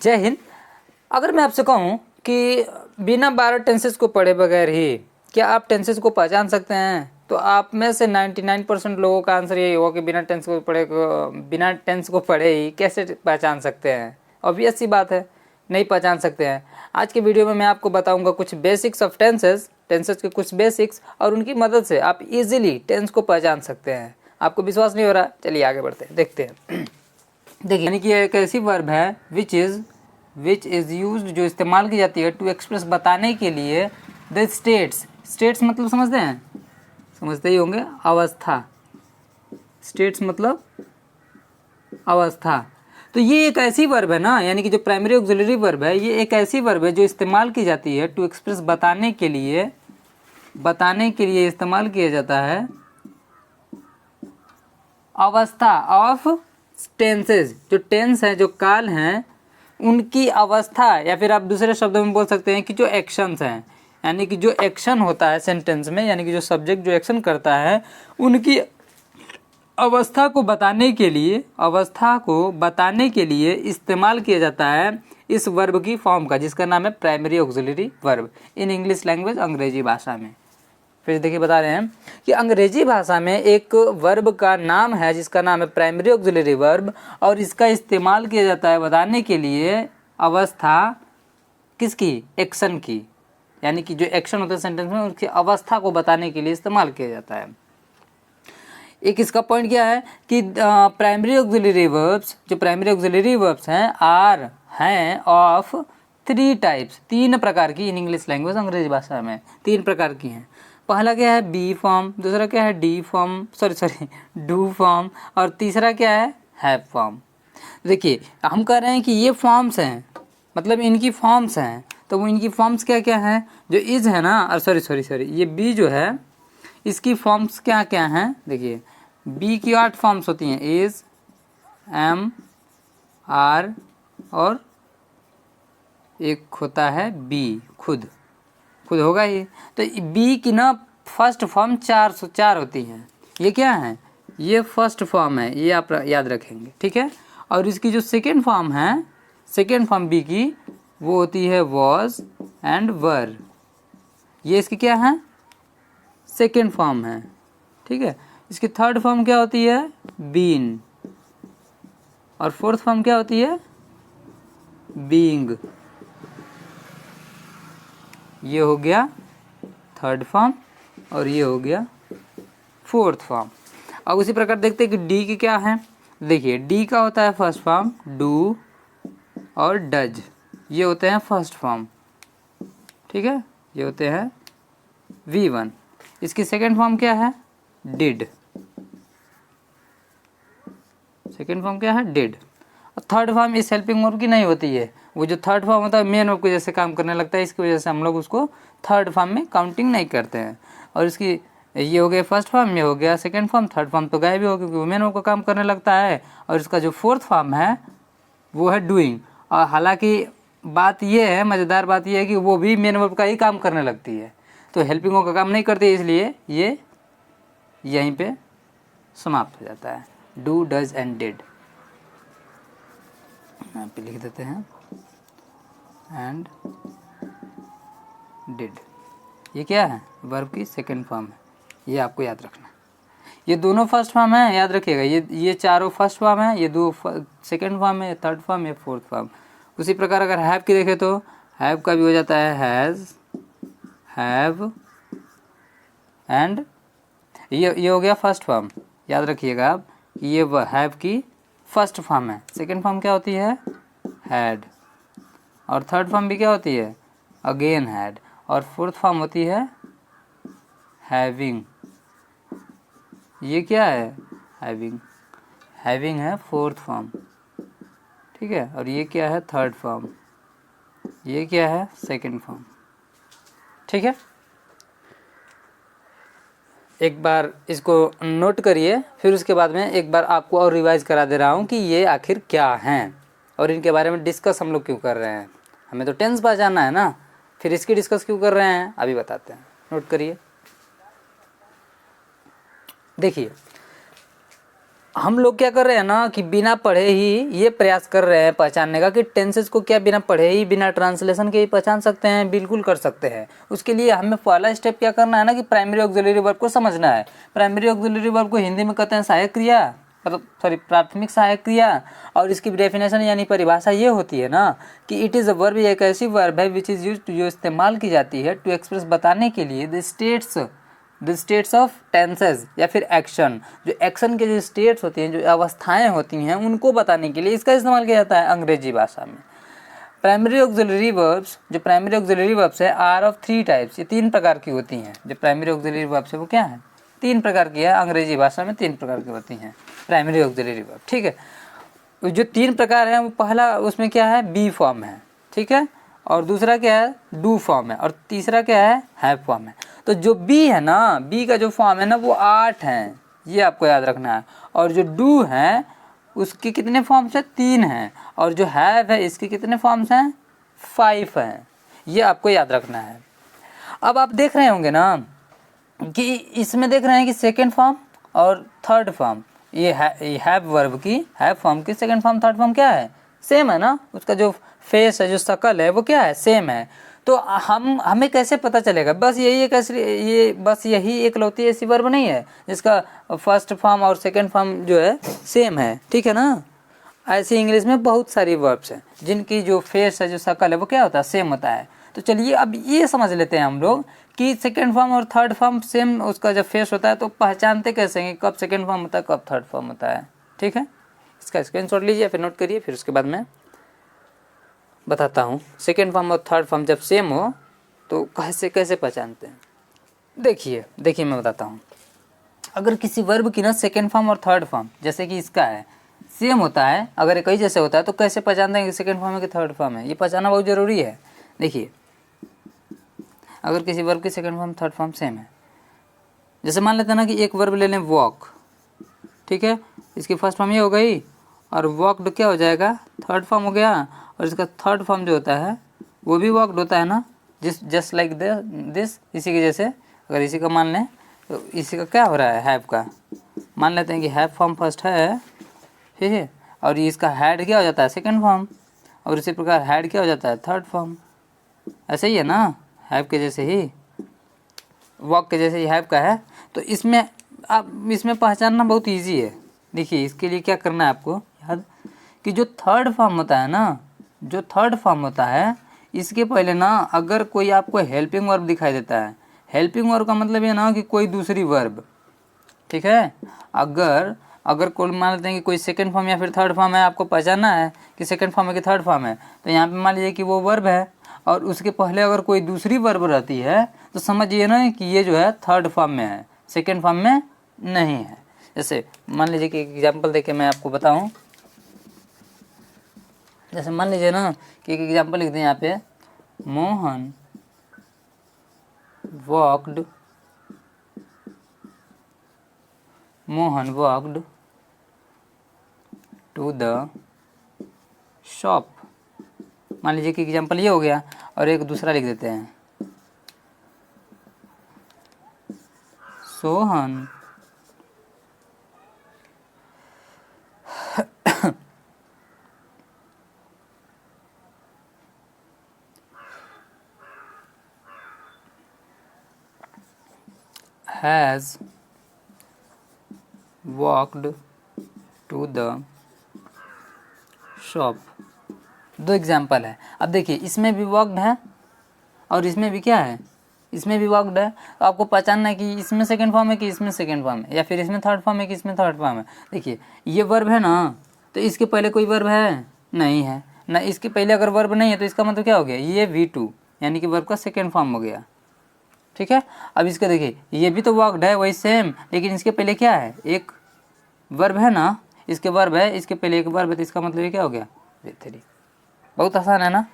जय हिंद। अगर मैं आपसे कहूँ कि बिना 12 टेंसेस को पढ़े बगैर ही क्या आप टेंसेस को पहचान सकते हैं, तो आप में से 99% लोगों का आंसर यही होगा कि बिना टेंस को पढ़े ही कैसे पहचान सकते हैं। ऑब्वियस सी बात है, नहीं पहचान सकते हैं। आज के वीडियो में मैं आपको बताऊंगा कुछ बेसिक्स ऑफ टेंसेस के कुछ बेसिक्स, और उनकी मदद से आप इजीली टेंस को पहचान सकते हैं। आपको विश्वास नहीं हो रहा, चलिए आगे बढ़ते हैं, देखते हैं। देखिए, यानी कि एक ऐसी वर्ब है विच इज़ यूज्ड, जो इस्तेमाल की जाती है टू एक्सप्रेस, बताने के लिए द स्टेट्स मतलब समझते ही होंगे, अवस्था। स्टेट्स मतलब अवस्था। तो ये एक ऐसी वर्ब है ना, यानी कि जो प्राइमरी ऑक्सिलरी वर्ब है, ये एक ऐसी वर्ब है जो इस्तेमाल की जाती है टू एक्सप्रेस, बताने के लिए इस्तेमाल किया जाता है अवस्था ऑफ टेंसेज। जो टेंस है, जो काल हैं, उनकी अवस्था, या फिर आप दूसरे शब्दों में बोल सकते हैं कि जो एक्शंस हैं, यानी कि जो एक्शन होता है सेंटेंस में, यानी कि जो सब्जेक्ट जो एक्शन करता है, उनकी अवस्था को बताने के लिए इस्तेमाल किया जाता है इस वर्ब की फॉर्म का, जिसका नाम है primary auxiliary verb in English language, अंग्रेजी भाषा में। फिर देखिए बता रहे हैं कि अंग्रेजी भाषा में एक वर्ब का नाम है जिसका नाम है प्राइमरी ऑक्सिलरी वर्ब, और इसका इस्तेमाल किया जाता है बताने के लिए अवस्था किसकी, एक्शन की, यानी कि जो एक्शन होता है सेंटेंस में, उसकी अवस्था को बताने के लिए इस्तेमाल किया जाता है। एक इसका पॉइंट क्या है कि प्राइमरी ऑक्सिलरी वर्ब्स, जो प्राइमरी ऑक्सिलरी वर्ब्स हैं ऑफ 3 टाइप्स, 3 प्रकार की इन इंग्लिश लैंग्वेज, अंग्रेजी भाषा में 3 प्रकार की हैं। पहला क्या है बी फॉर्म, दूसरा क्या है डू फॉर्म, और तीसरा क्या है हैव फॉर्म। देखिए, हम कह रहे हैं कि ये फॉर्म्स हैं, मतलब इनकी फॉर्म्स हैं, तो वो इनकी फॉर्म्स क्या क्या हैं, जो इज है ना, और ये बी जो है, इसकी फॉर्म्स क्या क्या हैं। देखिए, बी की 8 फॉर्म्स होती हैं, इज, एम, आर, और एक होता है बी, खुद होगा ये। तो बी की ना फर्स्ट फॉर्म 4 होती हैं। ये क्या है, ये फर्स्ट फॉर्म है, ये आप याद रखेंगे, ठीक है। और इसकी जो सेकेंड फॉर्म बी की, वो होती है वॉज एंड वर। ये इसकी क्या है, सेकेंड फॉर्म है, ठीक है। इसकी थर्ड फॉर्म क्या होती है, बीन, और फोर्थ फॉर्म क्या होती है, बीइंग। ये हो गया थर्ड फॉर्म, और ये हो गया फोर्थ फॉर्म। अब उसी प्रकार देखते हैं कि डी की क्या है। देखिए, डी का होता है फर्स्ट फॉर्म डू और डज, ये होते हैं फर्स्ट फॉर्म, ठीक है, ये होते हैं V1। इसकी सेकेंड फॉर्म क्या है, डिड, सेकेंड फॉर्म क्या है, डिड। और थर्ड फॉर्म इस हेल्पिंग वर्ब की नहीं होती है, वो जो थर्ड फॉर्म होता है मेन वर्ब के जैसे काम करने लगता है, इसकी वजह से हम लोग उसको थर्ड फॉर्म में काउंटिंग नहीं करते हैं। और इसकी ये हो गया फर्स्ट फॉर्म, ये हो गया सेकेंड फॉर्म, थर्ड फॉर्म तो गायब ही हो क्योंकि वो मेन वर्ब का काम करने लगता है। और इसका जो फोर्थ फॉर्म है वो है डूइंग, और हालांकि बात ये है, मज़ेदार बात ये है कि वो भी मेन वर्ब का ही काम करने लगती है, तो हेल्पिंग वर्ब का काम नहीं करती, इसलिए ये यहीं पे समाप्त हो जाता है, डू, डज एंड डिड। यहाँ पे लिख देते हैं एंड डिड। ये क्या है, वर्ब की सेकंड फॉर्म है, ये आपको याद रखना। ये दोनों फर्स्ट फॉर्म है, याद रखिएगा, ये चारों फर्स्ट फॉर्म है, ये 2 सेकंड फॉर्म है, ये थर्ड फॉर्म, ये फोर्थ फॉर्म। उसी प्रकार अगर हैव की देखें तो हैव का भी हो जाता है हैज़, हैव, एंड ये हो गया फर्स्ट फॉर्म। याद रखिएगा आप, ये हैव की फर्स्ट फॉर्म है, सेकंड फॉर्म क्या होती है, हैड, और थर्ड फॉर्म भी क्या होती है, अगेन हैड, और फोर्थ फॉर्म होती है हैविंग। ये क्या है, हैविंग है फोर्थ फॉर्म, ठीक है। और ये क्या है, थर्ड फॉर्म, ये क्या है, सेकंड फॉर्म, ठीक है। एक बार इसको नोट करिए, फिर उसके बाद में एक बार आपको और रिवाइज करा दे रहा हूँ कि ये आखिर क्या हैं और इनके बारे में डिस्कस हम लोग क्यों कर रहे हैं। हमें तो टेंस पहचानना है ना, फिर इसकी डिस्कस क्यों कर रहे हैं अभी बताते हैं, नोट करिए। देखिए, हम लोग क्या कर रहे हैं ना कि बिना पढ़े ही ये प्रयास कर रहे हैं पहचानने का कि टेंसेस को क्या बिना पढ़े ही बिना ट्रांसलेशन के ही पहचान सकते हैं। बिल्कुल कर सकते हैं। उसके लिए हमें पहला स्टेप क्या करना है ना कि प्राइमरी ऑक्सिलरी वर्ब को समझना है। प्राइमरी ऑक्सिलरी वर्ब को हिंदी में कहते हैं सहायक क्रिया, मतलब सॉरी प्राथमिक सहायक क्रिया। और इसकी डेफिनेशन यानी परिभाषा ये होती है ना कि इट इज़ अ वर्ब, एक ऐसी वर्ब है विच इज़ यूज्ड, जो इस्तेमाल की जाती है टू एक्सप्रेस, बताने के लिए द स्टेट्स ऑफ टेंसेज या फिर एक्शन। जो एक्शन के जो स्टेट्स होती हैं, जो अवस्थाएं होती हैं, उनको बताने के लिए इसका इस्तेमाल किया जाता है अंग्रेजी भाषा में। प्राइमरी ऑक्सिलरी वर्ब्स, जो प्राइमरी ऑक्सिलरी वर्ब्स है आर ऑफ 3 टाइप्स, ये 3 प्रकार की होती हैं। जो प्राइमरी ऑक्सिलरी वर्ब्स है वो क्या है? 3 प्रकार की है। अंग्रेजी भाषा में 3 प्रकार की होती हैं प्राइमरी ऑक्सिलरी वर्ब। ठीक है, जो 3 प्रकार हैं वो पहला उसमें क्या है? बी फॉर्म है। ठीक है, और दूसरा क्या है? डू फॉर्म है, और तीसरा क्या है? हैव फॉर्म है। तो जो बी है ना, बी का जो फॉर्म है ना वो 8 हैं, ये आपको याद रखना है। और जो डू है उसके कितने फॉर्म्स हैं? 3 हैं। और जो हैव है इसके कितने फॉर्म्स हैं? 5 हैं। ये आपको याद रखना है। अब आप देख रहे होंगे ना कि इसमें देख रहे हैं कि सेकेंड फॉर्म और थर्ड फॉर्म, ये हैव वर्ब की, हैव फॉर्म की सेकेंड फॉर्म थर्ड फॉर्म क्या है? सेम है ना। उसका जो फेस है, जो शक्ल है वो क्या है? सेम है। तो हमें कैसे पता चलेगा? बस यही एकलौती ऐसी वर्ब नहीं है जिसका फर्स्ट फॉर्म और सेकेंड फॉर्म जो है सेम है। ठीक है ना। ऐसे इंग्लिश में बहुत सारी वर्ब्स हैं जिनकी जो फेस है, जो शक्ल है वो क्या होता है? सेम होता है। तो चलिए अब ये समझ लेते हैं हम लोग कि सेकेंड फॉर्म और थर्ड फॉर्म सेम उसका जब फेस होता है तो पहचानते कैसे हैं कब सेकेंड फॉर्म होता है कब थर्ड फॉर्म होता है। ठीक है, इसका स्क्रीनशॉट लीजिए, फिर नोट करिए, फिर उसके बाद मैं बताता हूँ सेकेंड फॉर्म और थर्ड फॉर्म जब सेम हो तो कैसे पहचानते हैं। देखिए मैं बताता हूँ। अगर किसी वर्ब की ना सेकेंड फॉर्म और थर्ड फॉर्म जैसे कि इसका है सेम होता है, अगर एक ही जैसे होता है तो कैसे पहचानते हैं कि सेकेंड फॉर्म है कि थर्ड फॉर्म है? ये पहचानना बहुत ज़रूरी है। देखिए, अगर किसी वर्ब की second form third form same है, जैसे मान लेते हैं ना कि एक वर्ब ले लें वॉक। ठीक है, इसकी फर्स्ट फॉर्म ये हो गई और वॉकड क्या हो जाएगा? थर्ड फॉर्म हो गया। और इसका थर्ड फॉर्म जो होता है वो भी वॉकड होता है ना, जस्ट लाइक दिस, इसी के जैसे। अगर इसी का मान लें तो इसी का क्या हो रहा है? हैव का। मान लेते हैं कि हैव फॉर्म फर्स्ट है, ठीक है, और ये इसका हैड क्या हो जाता है? Second form. और इसी प्रकार हैड क्या हो जाता है? Third form. ऐसे ही है ना, हैव के जैसे ही, वॉक के जैसे ही हैव का है। तो इसमें पहचानना बहुत इजी है। देखिए, इसके लिए क्या करना है आपको याद कि जो थर्ड फॉर्म होता है ना, जो थर्ड फॉर्म होता है इसके पहले ना अगर कोई आपको हेल्पिंग वर्ब दिखाई देता है, हेल्पिंग वर्ब का मतलब ये ना कि कोई दूसरी वर्ब। ठीक है, अगर कोई मान लेते हैं कि कोई सेकंड फॉर्म या फिर थर्ड फॉर्म है, आपको पहचानना है कि सेकंड फॉर्म है कि थर्ड फॉर्म है, तो यहाँ पे मान लीजिए कि वो वर्ब है और उसके पहले अगर कोई दूसरी वर्ब रहती है तो समझिए ना कि ये जो है थर्ड फॉर्म में है, सेकंड फॉर्म में नहीं है। जैसे मान लीजिए कि एग्जाम्पल देके मैं आपको बताऊं। जैसे मान लीजिए ना कि एक एग्जाम्पल लिख दें यहाँ पे, Mohan walked to the shop. मान लीजिए कि एग्जाम्पल ये हो गया। और एक दूसरा लिख देते हैं, Sohan has walked to the shop. 2 example है। अब देखिए, इसमें भी वॉकड है और इसमें भी क्या है? इसमें भी वॉकड है। तो आपको पहचानना है कि इसमें सेकंड फॉर्म है कि इसमें सेकंड फॉर्म है, या फिर इसमें थर्ड फॉर्म है कि इसमें थर्ड फॉर्म है। देखिए, ये वर्ब है ना, तो इसके पहले कोई वर्ब है? नहीं है ना। इसके पहले अगर वर्ब नहीं है तो इसका मतलब क्या हो गया? ये V2 यानी कि वर्ब का सेकेंड फॉर्म हो गया। ठीक है, अब इसका देखिए, ये भी तो वॉकड है वही सेम, लेकिन इसके पहले क्या है? एक वर्ब है ना, इसके वर्ब है, इसके पहले एक वर्ब है, तो इसका मतलब ये क्या हो गया? V3। बहुत आसान है ना।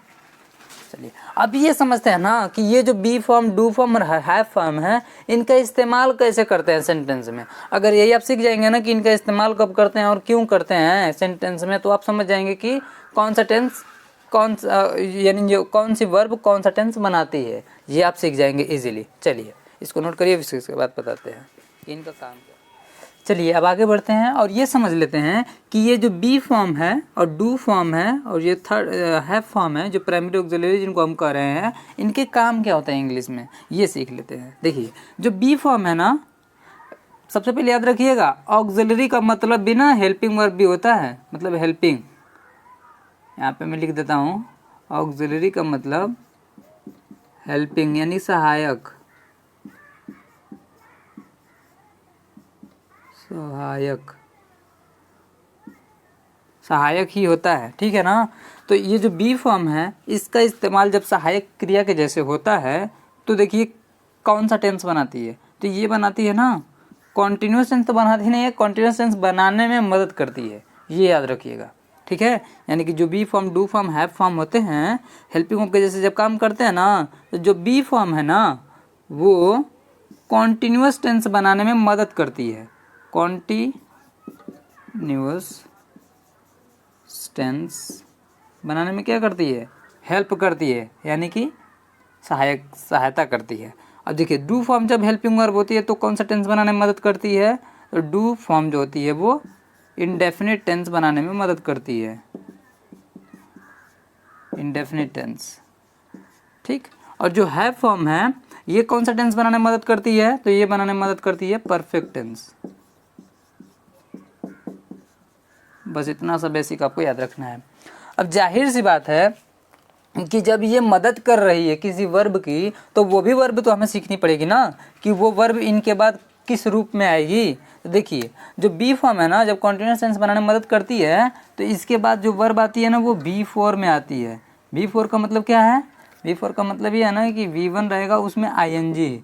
चलिए अब ये समझते हैं ना कि ये जो बी फॉर्म, डू फॉर्म और हैव फॉर्म है, इनका इस्तेमाल कैसे करते हैं सेंटेंस में। अगर यही आप सीख जाएंगे ना कि इनका इस्तेमाल कब करते हैं और क्यों करते हैं सेंटेंस में, तो आप समझ जाएंगे कि कौन सा टेंस यानी जो कौन सी वर्ब कौन सा टेंस बनाती है, ये आप सीख जाएंगे इजीली। चलिए इसको नोट करिए, इसके बाद बताते हैं कि इनका काम क्या। चलिए अब आगे बढ़ते हैं और ये समझ लेते हैं कि ये जो बी फॉर्म है और डू फॉर्म है और ये थर्ड हैव फॉर्म है, जो प्राइमरी ऑक्सिलरी जिनको हम कह रहे हैं, इनके काम क्या होता है इंग्लिश में, ये सीख लेते हैं। देखिए जो बी फॉर्म है ना, सबसे पहले याद रखिएगा, ऑक्सिलरी का मतलब भी ना हेल्पिंग वर्ब भी होता है, मतलब हेल्पिंग। यहाँ पे मैं लिख देता हूँ, ऑक्सिलरी का मतलब हेल्पिंग यानी सहायक, सहायक, सहायक ही होता है, ठीक है ना। तो ये जो बी फॉर्म है इसका इस्तेमाल जब सहायक क्रिया के जैसे होता है तो देखिए कौन सा टेंस बनाती है, तो ये बनाती है ना, कॉन्टिन्यूस टेंस तो बनाती नहीं है, कॉन्टिन्यूस टेंस बनाने में मदद करती है, ये याद रखिएगा, ठीक है। यानी कि जो be form, do form, have form होते हैं, हेल्पिंग वर्ब के जैसे जब काम करते हैं ना, तो जो बी फॉर्म है ना वो कॉन्टिन्यूस टेंस बनाने में मदद करती है, कॉन्टिन्यूस टेंस बनाने में क्या करती है, हेल्प करती है, यानी कि सहायता करती है। अब देखिए डू फॉर्म जब हेल्पिंग वर्ब होती है तो कौन सा टेंस बनाने में मदद करती है, तो डू फॉर्म जो होती है वो इंडेफिनिट टेंस बनाने में मदद करती है, इंडेफिनिट टेंस, ठीक। और जो हैव फॉर्म है ये कौन सा टेंस बनाने में मदद करती है, तो ये बनाने में मदद करती है परफेक्ट टेंस। बस इतना सा बेसिक आपको याद रखना है। अब जाहिर सी बात है कि जब ये मदद कर रही है किसी वर्ब की, तो वो भी वर्ब तो हमें सीखनी पड़ेगी ना, कि वो वर्ब इनके बाद किस रूप में आएगी। तो देखिए जो बी फॉर्म है ना, जब कॉन्टिन्यूस टेंस बनाने में मदद करती है तो इसके बाद जो वर्ब आती है ना वो B4 में आती है। B4 का मतलब क्या है, B4 का मतलब ये है ना कि V1 रहेगा उसमें ING,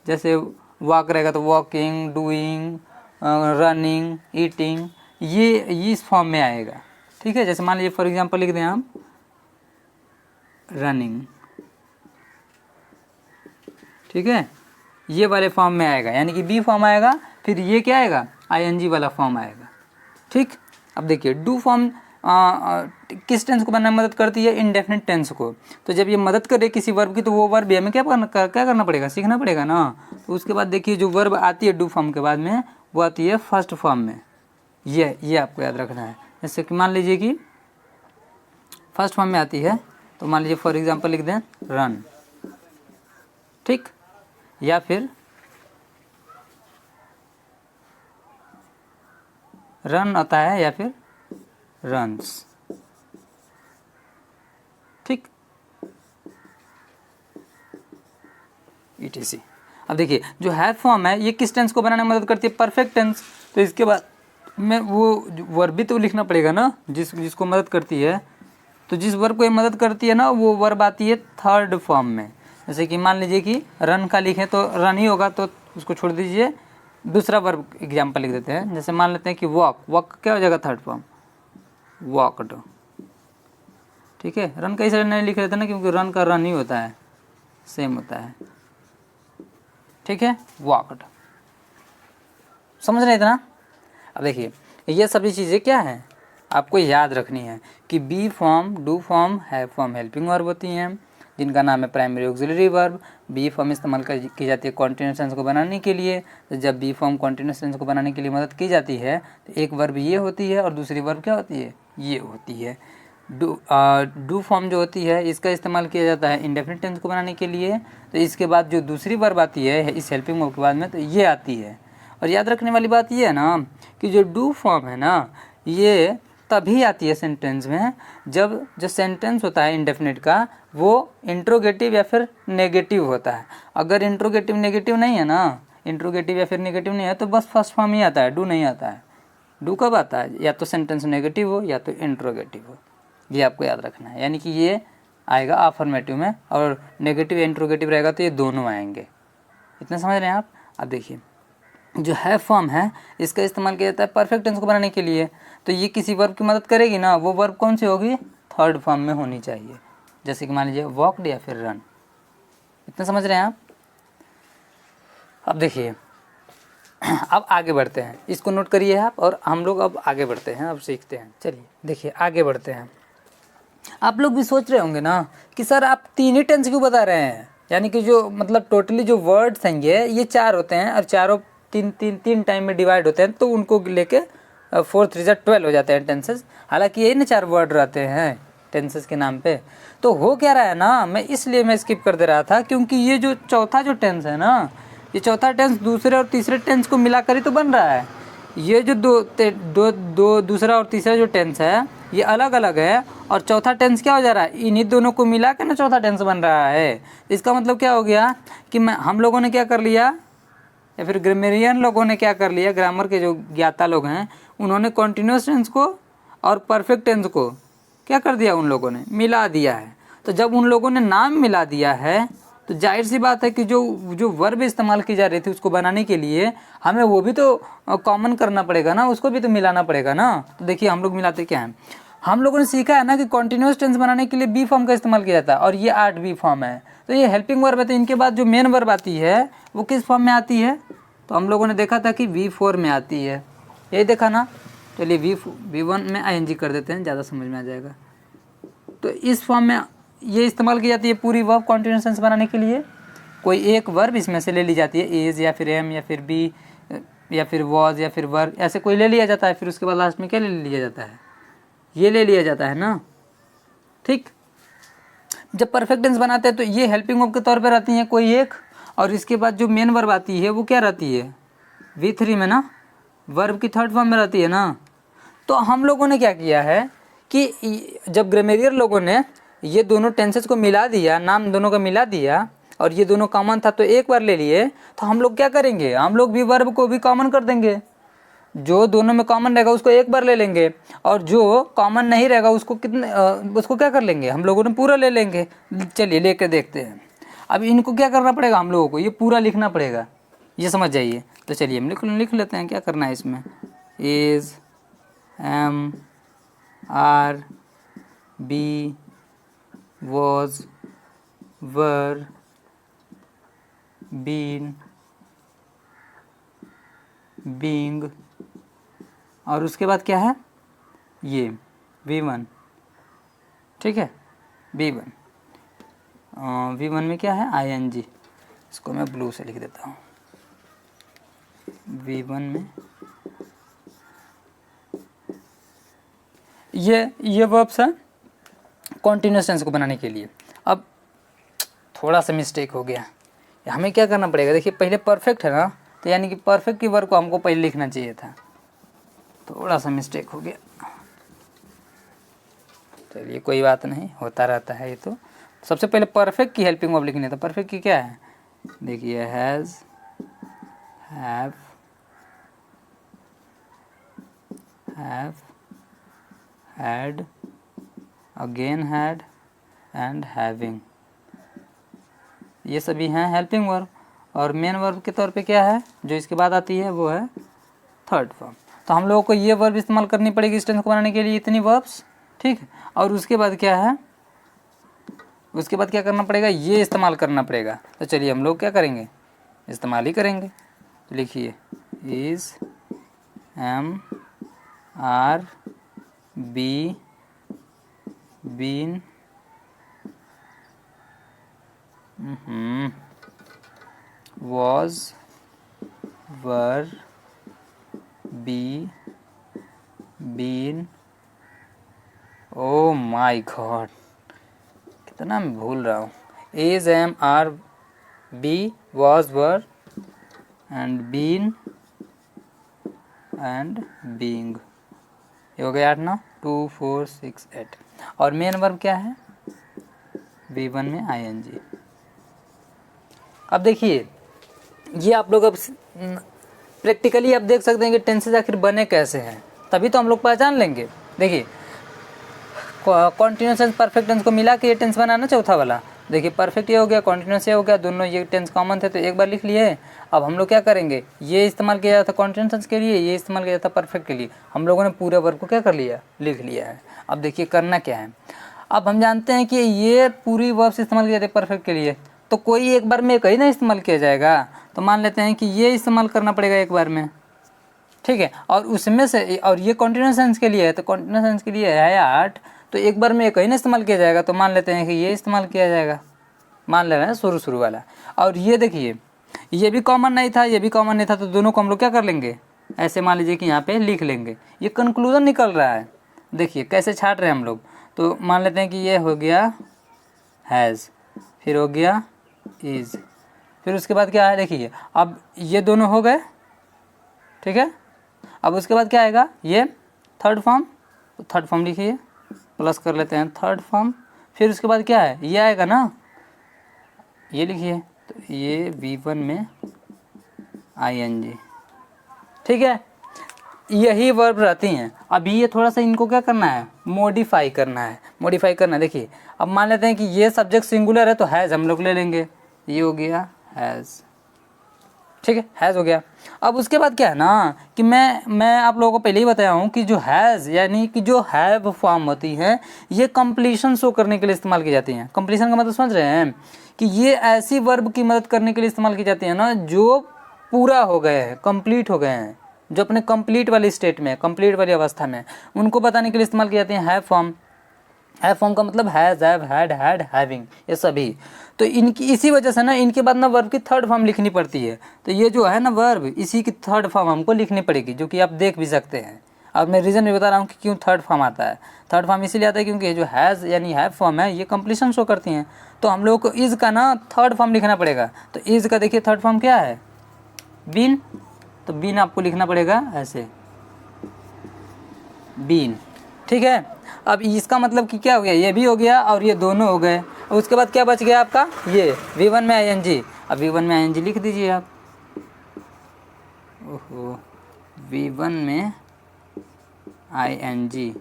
जैसे वॉक रहेगा तो वॉकिंग, डूइंग, रनिंग, ईटिंग, ये इस फॉर्म में आएगा, ठीक है। जैसे मान लीजिए फॉर एग्जांपल लिख दें हम रनिंग, ठीक है, ये वाले फॉर्म में आएगा, यानी कि बी फॉर्म आएगा, फिर ये क्या आएगा, ING वाला फॉर्म आएगा, ठीक। अब देखिए डू फॉर्म किस टेंस को बनाने में मदद करती है, इंडेफिनिट टेंस को। तो जब ये मदद करे किसी वर्ब की तो वो वर्ब हमें क्या करना पड़ेगा, सीखना पड़ेगा ना। तो उसके बाद देखिए जो वर्ब आती है डू फॉर्म के बाद में वो आती है फर्स्ट फॉर्म में, ये आपको याद रखना है। जैसे कि मान लीजिए कि फर्स्ट फॉर्म में आती है, तो मान लीजिए फॉर एग्जांपल लिख दें रन, ठीक, या फिर रन आता है या फिर रन्स, ठीक, ETC। अब देखिए जो हैव फॉर्म है ये किस टेंस को बनाने में मदद करती है, परफेक्ट टेंस। तो इसके बाद में वो वर्ब भी तो लिखना पड़ेगा ना जिसको मदद करती है। तो जिस वर्ब को ये मदद करती है ना वो वर्ब आती है थर्ड फॉर्म में। जैसे कि मान लीजिए कि रन का लिखें तो रन ही होगा, तो उसको छोड़ दीजिए, दूसरा वर्ब एग्जाम्पल लिख देते हैं। जैसे मान लेते हैं कि वॉक क्या हो जाएगा, थर्ड फॉर्म वॉकड, ठीक है। रन का इस नहीं लिख रहे थे ना, क्योंकि रन का रन ही होता है, सेम होता है, ठीक है, वॉकड, समझ रहे थे ना। अब देखिए ये सभी चीज़ें क्या हैं आपको याद रखनी है कि be form, do form, have form helping verb होती हैं जिनका नाम है primary auxiliary verb. Be form इस्तेमाल की जाती है कॉन्टिन्यूस टेंस को बनाने के लिए। तो जब बी फॉर्म कॉन्टिन्यूस टेंस को बनाने के लिए मदद की जाती है तो एक वर्ब ये होती है और दूसरी वर्ब क्या होती है, ये होती है। डू फॉर्म जो होती है इसका इस्तेमाल किया जाता है इंडेफिनिट टेंस को बनाने के लिए। तो इसके बाद जो दूसरी वर्ब आती है इस हेल्पिंग वर्ब के बाद में, तो ये आती है। और याद रखने वाली बात ये है ना कि जो डू फॉर्म है ना ये तभी आती है सेंटेंस में जब जो सेंटेंस होता है इंडेफिनिट का वो इंट्रोगेटिव या फिर नेगेटिव होता है। अगर इंट्रोगेटिव नेगेटिव नहीं है ना, इंट्रोगेटिव या फिर नेगेटिव नहीं है तो बस फर्स्ट फॉर्म ही आता है, डू नहीं आता है। डू कब आता है, या तो सेंटेंस नेगेटिव हो या तो इंट्रोगेटिव हो, ये आपको याद रखना है। यानी कि ये आएगा अफर्मेटिव में, और नेगेटिव या इंट्रोगेटिव रहेगा तो ये दोनों आएंगे। इतना समझ रहे हैं आप। अब देखिए जो हैव फॉर्म है इसका इस्तेमाल किया जाता है परफेक्ट टेंस को बनाने के लिए। तो ये किसी वर्ब की मदद करेगी ना, वो वर्ब कौन सी होगी, थर्ड फॉर्म में होनी चाहिए। जैसे कि मान लीजिए वॉकड या फिर रन। इतना समझ रहे हैं आप। अब देखिए अब आगे बढ़ते हैं, इसको नोट करिए आप, और हम लोग अब आगे बढ़ते हैं, अब सीखते हैं। चलिए देखिए आगे बढ़ते हैं। आप लोग भी सोच रहे होंगे ना कि सर आप तीन ही टेंस क्यों बता रहे हैं, यानी कि जो मतलब टोटली जो वर्ड्स हैं ये चार होते हैं और चारों तीन टाइम में डिवाइड होते हैं तो उनको लेके 4 3 12 हो जाते हैं टेंसेस। हालांकि यही ना 4 वर्ड रहते हैं टेंसेस के नाम पे। तो हो क्या रहा है ना, मैं स्किप कर दे रहा था क्योंकि ये जो चौथा जो टेंस है ना, ये चौथा टेंस दूसरे और तीसरे टेंस को मिलाकर ही तो बन रहा है। ये जो दूसरा और तीसरा जो टेंस है ये अलग अलग है, और चौथा टेंस क्या हो जा रहा है, इन्हीं दोनों को मिला के ना चौथा टेंस बन रहा है। इसका मतलब क्या हो गया कि हम लोगों ने क्या कर लिया, या फिर ग्रामरियन लोगों ने क्या कर लिया, ग्रामर के जो ज्ञाता लोग हैं उन्होंने कॉन्टिन्यूस टेंस को और परफेक्ट टेंस को क्या कर दिया, उन लोगों ने मिला दिया है। तो जब उन लोगों ने नाम मिला दिया है तो जाहिर सी बात है कि जो वर्ब इस्तेमाल की जा रही थी उसको बनाने के लिए हमें वो भी तो कॉमन करना पड़ेगा ना, उसको भी तो मिलाना पड़ेगा ना। तो देखिए हम लोग मिलाते क्या हैं, हम लोगों ने सीखा है ना कि कॉन्टिन्यूस टेंस बनाने के लिए बी फॉर्म का इस्तेमाल किया जाता है, और ये 8 बी फॉर्म है। तो ये हेल्पिंग वर्ब है, तो इनके बाद जो मेन वर्ब आती है वो किस फॉर्म में आती है, तो हम लोगों ने देखा था कि V4 में आती है, यही देखा ना। चलिए V1 में ING कर देते हैं, ज़्यादा समझ में आ जाएगा। तो इस फॉर्म में ये इस्तेमाल की जाती है पूरी वर्ब कॉन्टिन्यूस टेंस बनाने के लिए। कोई एक वर्ब इसमें से ले ली जाती है, इज या फिर एम या फिर बी या फिर वॉज या फिर वर्ब, ऐसे कोई ले लिया जाता है। फिर उसके बाद लास्ट में क्या ले लिया जाता है, ये ले लिया जाता है ना। ठीक, जब परफेक्ट टेंस बनाते हैं तो ये हेल्पिंग वर्ब के तौर पे रहती हैं कोई एक, और इसके बाद जो मेन वर्ब आती है वो क्या रहती है, V3 में ना, वर्ब की थर्ड फॉर्म में रहती है ना। तो हम लोगों ने क्या किया है कि जब ग्रामरियर लोगों ने ये दोनों टेंसेस को मिला दिया, नाम दोनों का मिला दिया, और ये दोनों कॉमन था तो एक बार ले लिए, तो हम लोग क्या करेंगे, हम लोग भी वर्ब को भी कॉमन कर देंगे। जो दोनों में कॉमन रहेगा उसको एक बार ले लेंगे, और जो कॉमन नहीं रहेगा उसको उसको क्या कर लेंगे, हम लोगों ने पूरा ले लेंगे। चलिए लेके देखते हैं। अब इनको क्या करना पड़ेगा, हम लोगों को ये पूरा लिखना पड़ेगा, ये समझ जाइए। तो चलिए हम लिख लेते हैं, क्या करना है इसमें, is am are be was were been being, और उसके बाद क्या है ये V1, ठीक है, V1 V1 में क्या है ING, इसको मैं ब्लू से लिख देता हूँ। V1 में ये वर्ब्स है कॉन्टिन्यूस टेंस को बनाने के लिए। अब थोड़ा सा मिस्टेक हो गया, हमें क्या करना पड़ेगा, देखिए पहले परफेक्ट है ना, तो यानी कि परफेक्ट की वर्ब को हमको पहले लिखना चाहिए था, थोड़ा सा मिस्टेक हो गया। चलिए कोई बात नहीं, होता रहता है ये। तो सबसे पहले परफेक्ट की हेल्पिंग वर्ब लिखनी है, तो परफेक्ट की क्या है, देखिए has, have, had, again had and having, ये सभी हैं हेल्पिंग वर्ब। और मेन वर्ब के तौर पे क्या है जो इसके बाद आती है, वो है थर्ड फॉर्म। तो हम लोगों को ये वर्ब इस्तेमाल करनी पड़ेगी इस टेंस को बनाने के लिए, इतनी वर्ब्स, ठीक है। और उसके बाद क्या है, उसके बाद क्या करना पड़ेगा, ये इस्तेमाल करना पड़ेगा। तो चलिए हम लोग क्या करेंगे, इस्तेमाल ही करेंगे। तो लिखिए is am are be been was were be been, oh my god कितना मैं भूल रहा हूँ, is am are be was were and been and being, ये हो गया 8 ना, 2 4 6 8। और मेन वर्ब क्या है, V1 में ING। अब देखिए ये आप लोग अब प्रैक्टिकली आप देख सकते हैं कि टेंसेज आखिर बने कैसे हैं, तभी तो हम लोग पहचान लेंगे। देखिए कॉन्टिन्यूस टेंस परफेक्ट टेंस को मिला के ये टेंस बनाना चौथा वाला। देखिए परफेक्ट ये हो गया, कॉन्टिन्यूस ये हो गया, दोनों ये टेंस कॉमन थे तो एक बार लिख लिए। अब हम लोग क्या करेंगे, ये इस्तेमाल किया जाता कॉन्टिन्यूस टेंस के लिए, ये इस्तेमाल किया जाता परफेक्ट के लिए। हम लोगों ने पूरे वर्ब को क्या कर लिया, लिख लिया है। अब देखिए करना क्या है, अब हम जानते हैं कि ये पूरी वर्ब्स इस्तेमाल किया जाती है परफेक्ट के लिए, तो कोई एक बार में कहीं ना इस्तेमाल किया जाएगा। तो मान लेते हैं कि ये इस्तेमाल करना पड़ेगा एक बार में, ठीक है। और उसमें से, और ये कॉन्टिन्यूस टेंस के लिए है, तो कॉन्टिन्यूस टेंस के लिए है 8, तो एक बार में कहीं ना इस्तेमाल किया जाएगा। तो मान लेते हैं कि ये इस्तेमाल किया जाएगा, मान ले रहे हैं शुरू वाला। और ये देखिए ये भी कॉमन नहीं था, ये भी कॉमन नहीं था, तो दोनों को हम लोग क्या कर लेंगे, ऐसे मान लीजिए कि यहाँ पे लिख लेंगे। ये कंक्लूजन निकल रहा है, देखिए कैसे छाट रहे हैं हम लोग। तो मान लेते हैं कि ये हो गया हैज़, फिर हो गया इज़, फिर उसके बाद क्या है, देखिए अब ये दोनों हो गए, ठीक है। अब उसके बाद क्या आएगा, ये थर्ड फॉर्म, तो थर्ड फॉर्म लिखिए, प्लस कर लेते हैं थर्ड फॉर्म। फिर उसके बाद क्या है, ये आएगा ना, ये लिखिए, तो ये V1 में ING, ठीक है। यही वर्ब रहती हैं। अभी ये थोड़ा सा इनको क्या करना है, मॉडिफाई करना है, मॉडिफाई करना है। देखिए अब मान लेते हैं कि ये सब्जेक्ट सिंगुलर है तो हैज़ हम लोग ले लेंगे, ये हो गया हैज़, ठीक है, हैज़ हो गया। अब उसके बाद क्या है ना कि मैं आप लोगों को पहले ही बताया हूँ कि जो हैज़ यानी कि जो हैव फॉर्म होती है ये कंप्लीशन शो करने के लिए इस्तेमाल की जाती हैं। कंप्लीशन का मतलब समझ रहे हैं कि ये ऐसी वर्ब की मदद करने के लिए इस्तेमाल की जाती है ना जो पूरा हो गए हैं, कंप्लीट हो गए हैं, जो अपने कंप्लीट वाली स्टेट में, कंप्लीट वाली अवस्था में, उनको बताने के लिए इस्तेमाल की जाती हैं हैव फॉर्म। हैव फॉर्म का मतलब has, have, had, had, having, ये सभी। तो इनकी इसी वजह से ना इनके बाद ना वर्ब की थर्ड फॉर्म लिखनी पड़ती है। तो ये जो है ना वर्ब, इसी की थर्ड फॉर्म हमको लिखनी पड़ेगी, जो कि आप देख भी सकते हैं। अब मैं रीज़न भी बता रहा हूँ कि क्यों थर्ड फॉर्म आता है। थर्ड फॉर्म इसीलिए आता है क्योंकि जो हैज़ यानी हैव फॉर्म है ये कंप्लीशन शो करती हैं। तो हम लोग को इज़ का ना थर्ड फॉर्म लिखना पड़ेगा। तो इज़ का देखिए थर्ड फॉर्म क्या है, बीन। तो बीन आपको लिखना पड़ेगा ऐसे, बीन, ठीक है। अब इसका मतलब कि क्या हो गया, ये भी हो गया और ये दोनों हो गए। उसके बाद क्या बच गया आपका, ये V1 में ING। अब V1 में ING लिख दीजिए आप, ओहो, V1 में ING,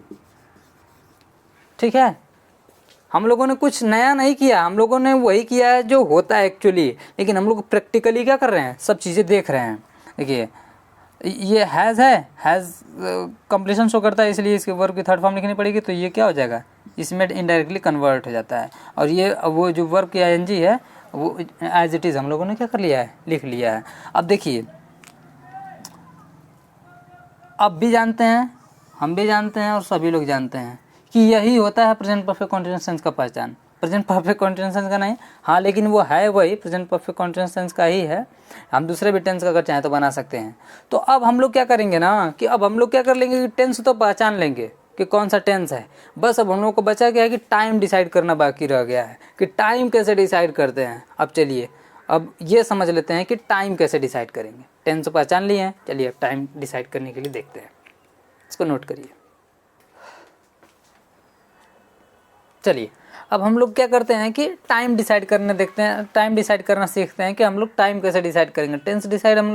ठीक है। हम लोगों ने कुछ नया नहीं किया, हम लोगों ने वही किया है जो होता है एक्चुअली, लेकिन हम लोग प्रैक्टिकली क्या कर रहे हैं, सब चीज़ें देख रहे हैं। देखिए ये हैज़ है, हैज़ कंप्लीशन शो करता है, इसलिए इसके वर्ब की थर्ड फॉर्म लिखनी पड़ेगी। तो ये क्या हो जाएगा, इसमें इनडायरेक्टली कन्वर्ट हो जाता है। और ये वो जो वर्ब की ING है वो एज इट इज़ हम लोगों ने क्या कर लिया है, लिख लिया है। अब देखिए अब भी जानते हैं, हम भी जानते हैं और सभी लोग जानते हैं कि यही होता है प्रेजेंट परफेक्ट कॉन्टिन्यूअस टेंस का पहचान। प्रेजेंट परफेक्ट कॉन्टिन्यूअस टेंस का नहीं, हाँ, लेकिन वो है वही प्रेजेंट परफेक्ट कॉन्टिन्यूअस टेंस का ही है। हम दूसरे भी टेंस का अगर चाहें तो बना सकते हैं। तो अब हम लोग क्या करेंगे ना कि अब हम लोग क्या कर लेंगे कि टेंस तो पहचान लेंगे कि कौन सा टेंस है। बस अब हम लोग को बचा गया है कि टाइम डिसाइड करना बाकी रह गया है कि टाइम कैसे डिसाइड करते हैं। अब चलिए अब ये समझ लेते हैं कि टाइम कैसे डिसाइड करेंगे। टेंस तो पहचान लिए हैं, चलिए अब टाइम डिसाइड करने के लिए देखते हैं। इसको नोट करिए। चलिए अब हम लोग क्या करते हैं कि टाइम डिसाइड करने देखते हैं, टाइम डिसाइड करना सीखते हैं कि हम लोग टाइम कैसे डिसाइड करेंगे। टेंस डिसाइड हम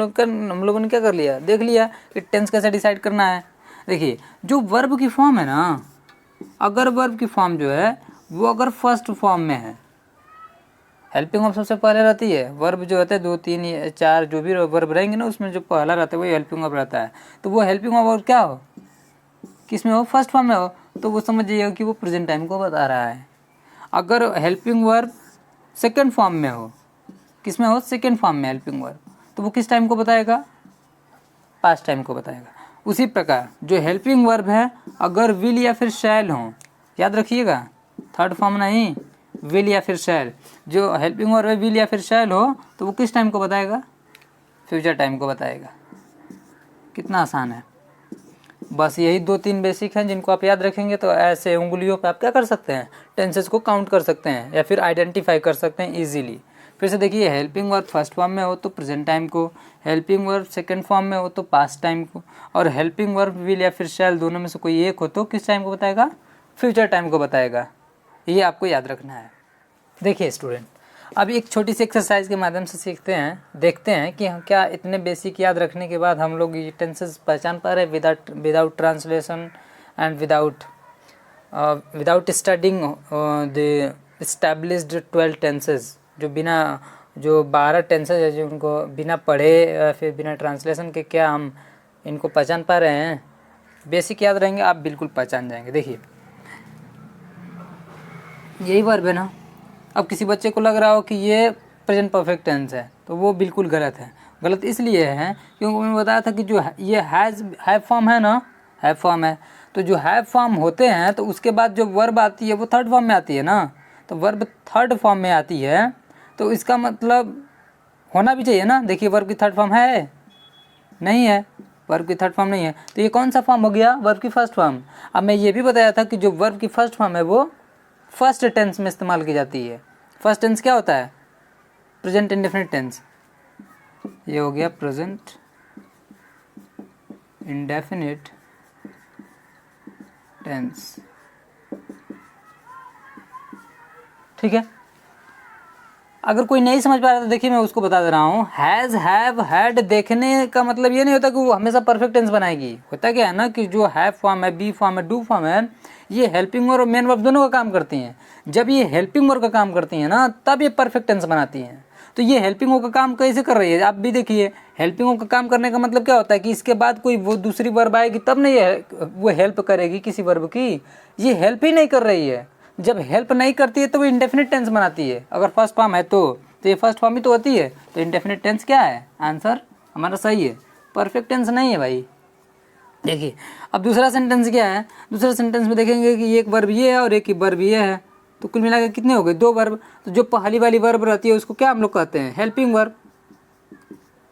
लोगों ने क्या कर लिया, देख लिया कि टेंस कैसे डिसाइड करना है। देखिए जो वर्ब की फॉर्म है ना, अगर वर्ब की फॉर्म जो है वो अगर फर्स्ट फॉर्म में है, हेल्पिंग वर्ब सबसे पहले रहती है। वर्ब जो होते हैं 2 3 4 जो भी वर्ब रहेंगे ना उसमें जो पहला रहता है वही हेल्पिंग वर्ब रहता है। तो वो हेल्पिंग वर्ब क्या हो, किस में हो, फर्स्ट फॉर्म में हो, तो वो समझ जाइए कि वो प्रेजेंट टाइम को बता रहा है। अगर हेल्पिंग वर्ब सेकंड फॉर्म में हो, किस में हो, सेकंड फॉर्म में हेल्पिंग वर्ब, तो वो किस टाइम को बताएगा, पास्ट टाइम को बताएगा। उसी प्रकार जो हेल्पिंग वर्ब है अगर विल या फिर शैल हो, याद रखिएगा थर्ड फॉर्म नहीं, विल या फिर शैल, जो हेल्पिंग वर्ब है विल या फिर शैल हो तो वो किस टाइम को बताएगा, फ्यूचर टाइम को बताएगा। कितना आसान है। बस यही 2-3 बेसिक हैं जिनको आप याद रखेंगे तो ऐसे उंगलियों पे आप क्या कर सकते हैं, टेंसेस को काउंट कर सकते हैं या फिर आइडेंटिफाई कर सकते हैं इजीली। फिर से देखिए हेल्पिंग वर्ब फर्स्ट फॉर्म में हो तो प्रेजेंट टाइम को, हेल्पिंग वर्ब सेकंड फॉर्म में हो तो पास्ट टाइम को, और हेल्पिंग वर्ब विल या फिर शैल दोनों में से कोई एक हो तो किस टाइम को बताएगा, फ्यूचर टाइम को बताएगा। ये आपको याद रखना है। देखिए स्टूडेंट अब एक छोटी सी एक्सरसाइज के माध्यम से सीखते हैं, देखते हैं कि हम क्या इतने बेसिक याद रखने के बाद हम लोग ये टेंसेस पहचान पा रहे हैं without translation and without studying the established 12 tenses, जो 12 टेंसेस है जो उनको बिना पढ़े फिर बिना ट्रांसलेशन के क्या हम इनको पहचान पा रहे हैं। बेसिक याद रहेंगे आप बिल्कुल पहचान जाएंगे। देखिए यही वर्ब है ना, अब किसी बच्चे को लग रहा हो कि ये प्रेजेंट परफेक्ट टेंस है तो वो बिल्कुल गलत है। गलत इसलिए है क्योंकि मैंने बताया था कि जो ये हैव फॉर्म है ना, हैव फॉर्म है, तो जो हैव फॉर्म होते हैं तो उसके बाद जो वर्ब आती है वो थर्ड फॉर्म में आती है ना, तो वर्ब थर्ड फॉर्म में आती है तो इसका मतलब होना भी चाहिए ना। देखिए वर्ब की थर्ड फॉर्म है, नहीं है, वर्ब की थर्ड फॉर्म नहीं है, तो ये कौन सा फॉर्म हो गया, वर्ब की फर्स्ट फॉर्म। अब मैं ये भी बताया था कि जो वर्ब की फर्स्ट फॉर्म है वो फर्स्ट टेंस में इस्तेमाल की जाती है। फर्स्ट टेंस क्या होता है, प्रेजेंट इंडेफिनिट टेंस। ये हो गया प्रेजेंट इंडेफिनिट टेंस, ठीक है। अगर कोई नहीं समझ पा रहा तो देखिए मैं उसको बता दे रहा हूँ। हैज़, हैव, हैड देखने का मतलब ये नहीं होता कि वो हमेशा परफेक्ट टेंस बनाएगी। होता क्या है ना कि जो हैव फॉर्म है, बी फॉर्म है, डू फॉर्म है, ये हेल्पिंग वर्ब और मेन वर्ब दोनों का काम करती हैं। जब ये हेल्पिंग वर्ब का काम करती हैं ना तब ये परफेक्ट टेंस बनाती हैं। तो ये हेल्पिंग वर्ब का काम कैसे कर रही है, आप भी देखिए। हेल्पिंग वर्ब का काम करने का मतलब क्या होता है कि इसके बाद कोई वो दूसरी वर्ब आएगी तब नहीं वो हेल्प करेगी किसी वर्ब की। ये हेल्प ही नहीं कर रही है। जब हेल्प नहीं करती है तो वो इंडेफिनिट टेंस बनाती है। अगर फर्स्ट फॉर्म है तो ये फर्स्ट फॉर्म ही तो होती है। तो इंडेफिनिट टेंस क्या है, आंसर हमारा सही है, परफेक्ट टेंस नहीं है भाई। देखिए अब दूसरा सेंटेंस क्या है, दूसरा सेंटेंस में देखेंगे कि एक वर्ब ये है और एक वर्ब ये है, तो कुल मिलाकर कितने हो गए, 2 वर्ब। तो जो पहली वाली वर्ब रहती है उसको क्या हम लोग कहते हैं, हेल्पिंग वर्ब।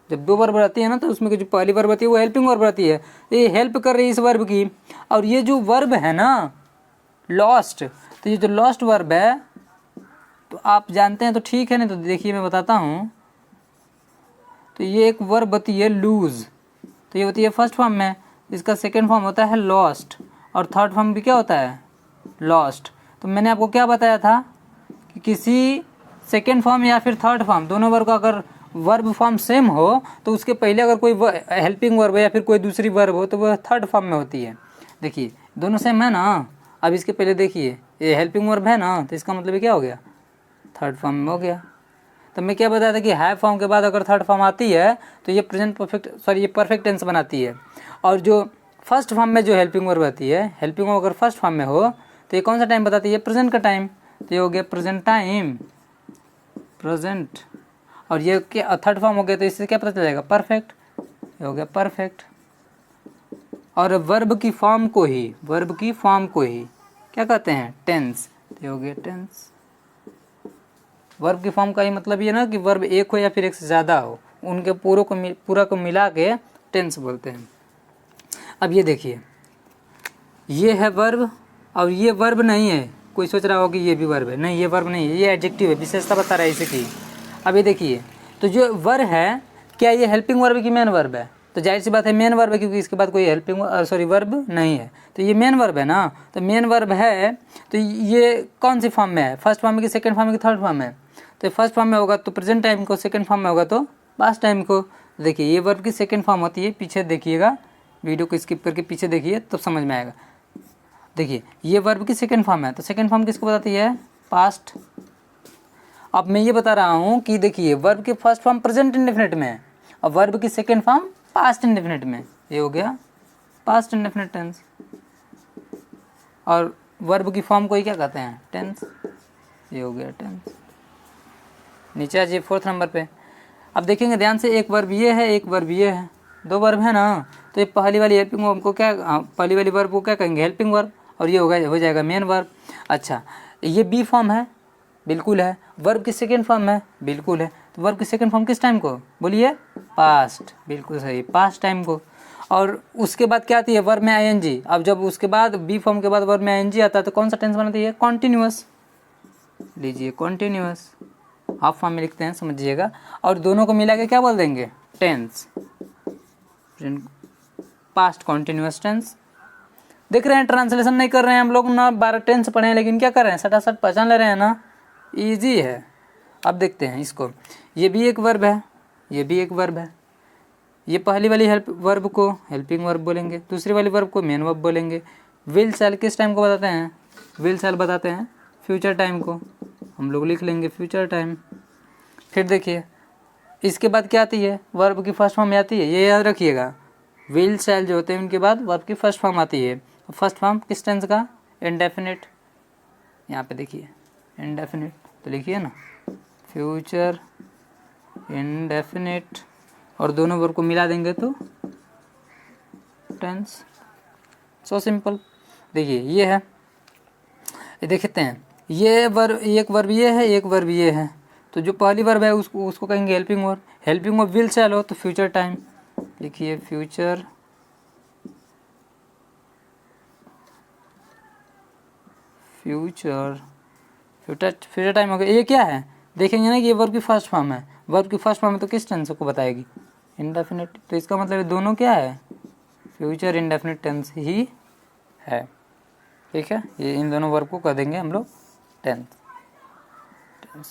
जब 2 वर्ब रहती है ना तो उसमें जो पहली वर्ब रहती है वो हेल्पिंग वर्ब रहती है। ये हेल्प कर रही है इस वर्ब की। और ये जो वर्ब है ना लॉस्ट, तो ये जो लॉस्ट वर्ब है तो आप जानते हैं तो ठीक है, नहीं तो देखिए मैं बताता हूँ। तो ये एक वर्ब होती है लूज, तो ये होती है फर्स्ट फॉर्म में, इसका सेकंड फॉर्म होता है लॉस्ट और थर्ड फॉर्म भी क्या होता है, लॉस्ट। तो मैंने आपको क्या बताया था कि किसी सेकंड फॉर्म या फिर थर्ड फॉर्म दोनों वर्ब का अगर वर्ब फॉर्म सेम हो तो उसके पहले अगर कोई हेल्पिंग वर्ब या फिर कोई दूसरी वर्ब हो तो वह थर्ड फॉर्म में होती है। देखिए दोनों सेम है ना। अब इसके पहले देखिए ये हेल्पिंग वर्ब है ना, तो इसका मतलब क्या हो गया, थर्ड फॉर्म में हो गया। तो मैं क्या बताया था कि हैव फॉर्म के बाद अगर थर्ड फॉर्म आती है तो ये प्रेजेंट परफेक्ट ये परफेक्ट टेंस बनाती है। और जो फर्स्ट फॉर्म में जो हेल्पिंग वर्ब आती है, हेल्पिंग वर्ब अगर फर्स्ट फॉर्म में हो तो ये कौन सा टाइम बताती है, प्रेजेंट का टाइम। तो ये हो गया प्रेजेंट टाइम, प्रेजेंट। और ये क्या थर्ड फॉर्म हो गया तो इससे क्या पता चलेगा, परफेक्ट। ये हो गया परफेक्ट। और वर्ब की फॉर्म को ही, वर्ब की फॉर्म को ही क्या कहते हैं, टेंस। तो ये हो गया टेंस। वर्ब की फॉर्म का ही मतलब ये ना कि वर्ब एक हो या फिर एक से ज़्यादा हो, उनके पूरा को मिला के टेंस बोलते हैं। अब ये देखिए ये है वर्ब और ये वर्ब नहीं है। कोई सोच रहा हो कि ये भी वर्ब है, नहीं ये वर्ब नहीं है, ये एडजेक्टिव है, विशेषता बता रहा है इसे की। अब ये देखिए तो जो वर्ब है क्या ये हेल्पिंग वर्ब की मेन वर्ब है, तो जाहिर सी बात है मेन वर्ब है क्योंकि इसके बाद कोई वर्ब नहीं है, तो ये मेन वर्ब है ना। तो मेन वर्ब है तो ये कौन सी फॉर्म में है, फर्स्ट फॉर्म में कि सेकंड फॉर्म में कि थर्ड फॉर्म में। तो फर्स्ट फॉर्म में होगा तो प्रेजेंट टाइम को, सेकंड फॉर्म में होगा तो पास्ट टाइम को। देखिए ये वर्ब की सेकंड फॉर्म होती है, पीछे देखिएगा, वीडियो को स्किप करके पीछे देखिए तो समझ में आएगा। देखिए ये वर्ब की सेकंड फॉर्म है, तो सेकंड फॉर्म किसको बताती है, पास्ट। अब मैं ये बता रहा हूँ कि देखिए वर्ब की फर्स्ट फॉर्म प्रेजेंट इंडेफिनिट में है और वर्ब की सेकंड फॉर्म पास्ट इंडेफिनिट में। ये हो गया पास्ट इंडेफिनिट टेंस। और वर्ब की फॉर्म को ही क्या कहते हैं, टेंस। ये हो गया टेंस। नीचे आ जाइए 4th नंबर पे। अब देखेंगे ध्यान से, एक वर्ब ये है, एक वर्ब ये है, 2 वर्ब है ना। तो ये पहली वाली हेल्पिंग वर्ब को क्या, पहली वाली वर्ब को क्या कहेंगे, हेल्पिंग वर्ब, और ये हो जाएगा मेन वर्ब। अच्छा ये बी फॉर्म है, बिल्कुल है। वर्ब की सेकेंड फॉर्म है, बिल्कुल है। तो वर्ब की सेकेंड फॉर्म किस टाइम को, बोलिए, पास्ट, बिल्कुल सही, पास्ट टाइम को। और उसके बाद क्या आती है, वर्ब में आईएनजी। अब जब उसके बाद बी फॉर्म के बाद वर्ब में आईएनजी आता है तो कौन सा टेंस बनाती है, कॉन्टिन्यूअस। लीजिए कॉन्टिन्यूअस, हाफ फॉर्म में लिखते हैं, समझिएगा। और दोनों को मिला के क्या बोल देंगे, टेंस, पास्ट कॉन्टिन्यूअस टेंस। देख रहे हैं ट्रांसलेशन नहीं कर रहे हैं हम लोग ना, 12 टेंस पढ़े हैं लेकिन क्या कर रहे हैं, सटासट पहचान ले रहे हैं ना, इजी है। अब देखते हैं इसको, ये भी एक वर्ब है, ये भी एक वर्ब है। ये पहली वाली वर्ब को हेल्पिंग वर्ब बोलेंगे, दूसरी वाली वर्ब को मेन वर्ब बोलेंगे। विल शैल किस टाइम को बताते हैं, विल शैल बताते हैं फ्यूचर टाइम को, हम लोग लिख लेंगे फ्यूचर टाइम। फिर देखिए इसके बाद क्या आती है, वर्ब की फर्स्ट फॉर्म आती है, ये याद रखिएगा। विल शैल जो होते हैं उनके बाद वर्ब की फर्स्ट फॉर्म आती है। फर्स्ट फॉर्म किस टेंस का, इंडेफिनिट। यहाँ पे देखिए इंडेफिनिट, तो लिखिए ना फ्यूचर इंडेफिनिट, और दोनों वर्ब को मिला देंगे तो टेंस। So simple. देखिए ये है, ये देखते हैं, ये वर्ब, एक वर्ब ये है, एक वर्ब ये है। तो जो पहली वर्ब है उसको कहेंगे helping verb, helping verb will से लो तो फ्यूचर टाइम लिखिए, फ्यूचर टाइम हो गया। ये क्या है देखेंगे ना कि ये वर्ब की फर्स्ट फॉर्म है, वर्ब की फर्स्ट फॉर्म है तो किस टेंस को बताएगी, इंडेफिनिट। तो इसका मतलब दोनों क्या है, फ्यूचर इंडेफिनिट टेंस ही है। ठीक है, ये इन दोनों वर्ब को कर देंगे हम लोग टेंस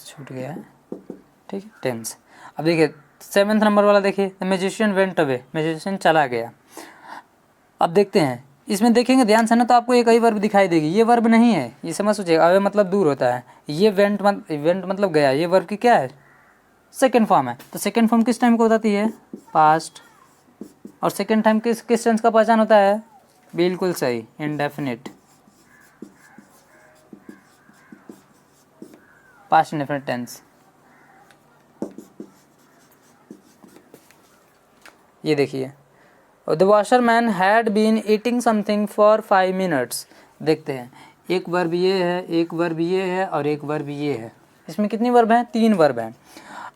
छूट गया है। ठीक है, टेंस। अब देखिए 7th नंबर वाला देखिए, the magician went away, magician चला गया। अब देखते हैं इसमें, देखेंगे ध्यान से ना तो आपको एक ही वर्ब दिखाई देगी, ये वर्ब नहीं है, ये समझ सोचिएगा। अवे मतलब दूर होता है, ये वेंट मतलब गया, ये वर्ब की क्या है, सेकेंड फॉर्म है। तो सेकेंड फॉर्म किस टाइम को बताती है, पास्ट। और सेकेंड टाइम किस टेंस का पहचान होता है, बिल्कुल सही, इंडेफिनिट, पास्ट इंडेफिनिट टेंस। ये देखिए, the washerman had been eating something for 5 minutes. देखते हैं, एक वर्ब ये है, एक वर्ब ये है और एक वर्ब ये है। इसमें कितनी वर्ब हैं, 3 वर्ब हैं।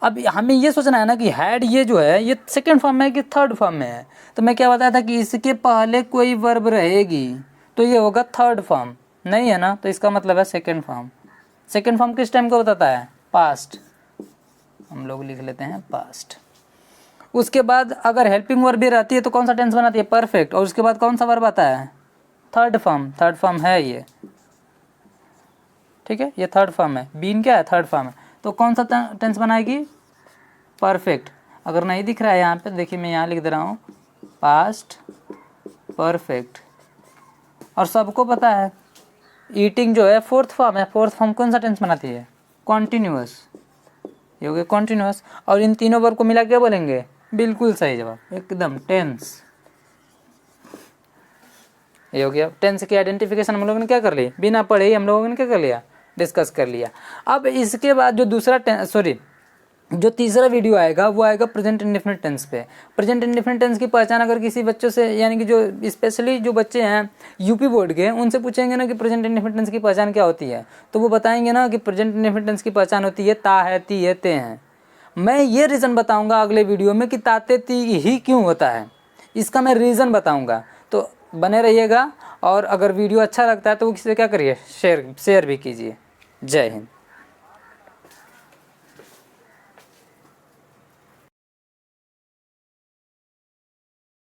अब हमें ये सोचना है ना कि हैड ये जो है ये सेकंड फॉर्म में है कि थर्ड फॉर्म में है। तो मैं क्या बताया था कि इसके पहले कोई वर्ब रहेगी तो ये होगा थर्ड फॉर्म, नहीं है ना, तो इसका मतलब है सेकंड फॉर्म। सेकंड फॉर्म किस टाइम को बताता है, पास्ट, हम लोग लिख लेते हैं पास्ट। उसके बाद अगर हेल्पिंग वर्ब भी रहती है तो कौन सा टेंस बनाती है, परफेक्ट। और उसके बाद कौन सा वर्ब आता है, थर्ड फॉर्म, थर्ड फॉर्म है ये। ठीक है, ये थर्ड फॉर्म है, बीन क्या है, थर्ड फॉर्म है। तो कौन सा टेंस बनाएगी, परफेक्ट। अगर नहीं दिख रहा है यहाँ पे, देखिए मैं यहाँ लिख दे रहा हूँ पास्ट परफेक्ट। और सबको पता है ईटिंग जो है फोर्थ फॉर्म है, फोर्थ फॉर्म कौन सा टेंस बनाती है, कॉन्टिन्यूअस, ये हो गया कॉन्टिन्यूअस। और इन तीनों वर्ब को मिला के बोलेंगे, बिल्कुल सही जवाब, एकदम टेंस। ये हो गया टेंस की आइडेंटिफिकेशन हम लोगों ने क्या कर ली, बिना पढ़े ही हम लोगों ने क्या कर लिया, डिस्कस कर लिया। अब इसके बाद जो जो तीसरा वीडियो आएगा वो आएगा प्रेजेंट इंडेफिनिट टेंस पे। प्रेजेंट इंडेफिनिट टेंस की पहचान अगर किसी बच्चों से, यानी कि जो स्पेशली जो बच्चे हैं यूपी बोर्ड के, उनसे पूछेंगे ना कि प्रेजेंट इंडेफिनिट टेंस की पहचान क्या होती है, तो वो बताएंगे ना कि प्रेजेंट इंडेफिनिट टेंस की पहचान होती है ता है, ती है, ते हैं। मैं ये रीज़न बताऊंगा अगले वीडियो में कि ताते ती ही क्यों होता है, इसका मैं रीज़न बताऊंगा। तो बने रहिएगा, और अगर वीडियो अच्छा लगता है तो वो किसी से क्या करिए, शेयर भी कीजिए। जय हिंद।